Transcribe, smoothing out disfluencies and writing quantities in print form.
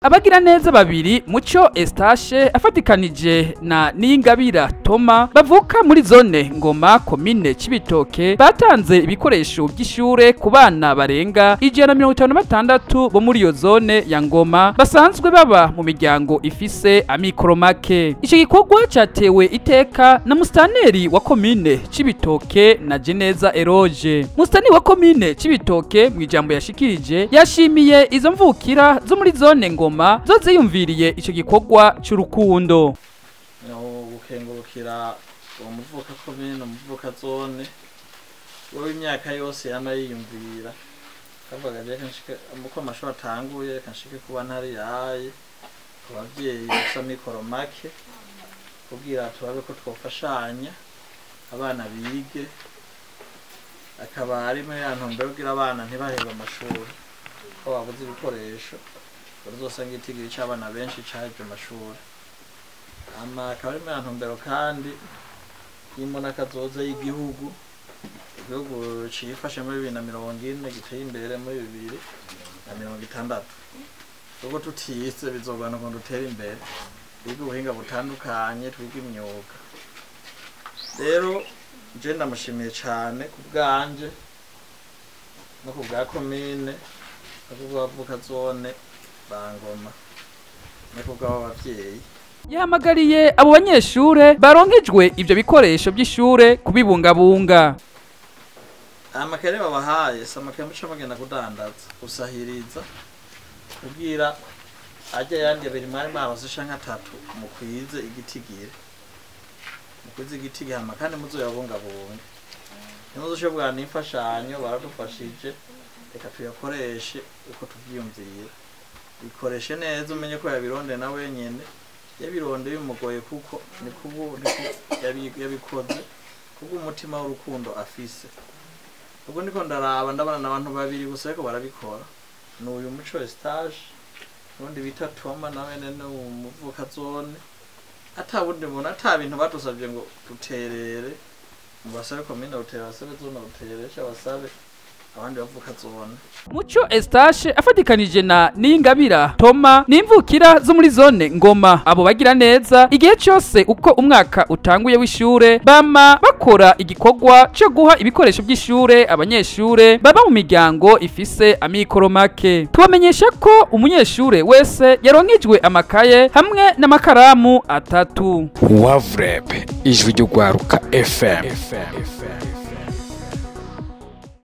Abagira neza babiri Muco Eustache afatikanije na Ningabira Toma bavuka muri zone Ngoma komine Cibitoke batanze ibikoresho by'ishure ku bana barenga 156 bo muri iyo zone ya Ngoma basanzwe baba mu miryango ifise amikoro make. Ico gikorwa cyatewe iteka na mustaneri wa komine Cibitoke na Jeneza Eroge. Mustaneri wa komine Cibitoke mu ijambo yashikirije yashimiye izo mvukira zo muri zone Ngoma zoze yumviriye ico gikorwa cy'urukundo. Gukengurukira umuvuka komine umuvuka zone wowe imyaka yose yanayiyumvira kavuga je kanshike muko amashuri atanguye kanshike kuba ntari yaye abavyeyi b'amikoro make kugira turabe ko twofashanya abana bige akaba ari muri yantumbero kugira abana ntibaheba amashuri ko babuze ibikoresho uzosanga itigiri cy'abana benshi cyaje amashuri akaba ari muri yantumbero kandi y'imbona kazoza y'igihugu cifashe muri 2040 giteye imbere muri 2060 ubwo tutiyise bizogana ngo dutere imbere twiga ubuhinga butandukanye twiga imyuga. Rero je ndamushimiye cyane ku bwanje no ku bwa komine bavuka zone bangoma no ku bw'abavyeyi. Yahamagariye abo banyeshure baronkejwe ivyo bikoresho by'ishure kubibungabunga. Amakere babahaye samakere muco bagenda kudandaza usahiriza kugira ajya yandi abiri mwari mwarose shanka 3 mukwize igitigire mukwize igitigire hama kandi muzoyabungabunga nimuzoshoboka n'imfashanyo baradufashije reka tuyakoreshe uko tuvyiyumviye bikoreshe neza umenye ko yabironde na wenyene yabironde bimugoye kuko ni kubu yabikoze kuko umutima w'urukundo afise ubwo niko ndaraba ndabana n'abantu babiri gusa ariko barabikora n'uyu Muco Eustache n'undi bita Toma nawe nene umuvuka zone atabundi mbona atabintu badusabye ngo duterere mu basabe komine utera basabe zone uteresha basabe abandi bavuka zone. Muco Eustache afatikanije na Ningabira Toma n'imvukira zo muri zone Ngoma abo bagira neza igihe cyose uko umwaka utanguye w'ishure bama bakora igikorwa cyo guha ibikoresho by'ishure abanyeshure baba mu miryango ifise amikoro make. Tubamenyesha ko umunyeshure wese yaronkejwe amakaye hamwe n'amakaramu 3. Wavrep ijwi ry'urwaruka FM.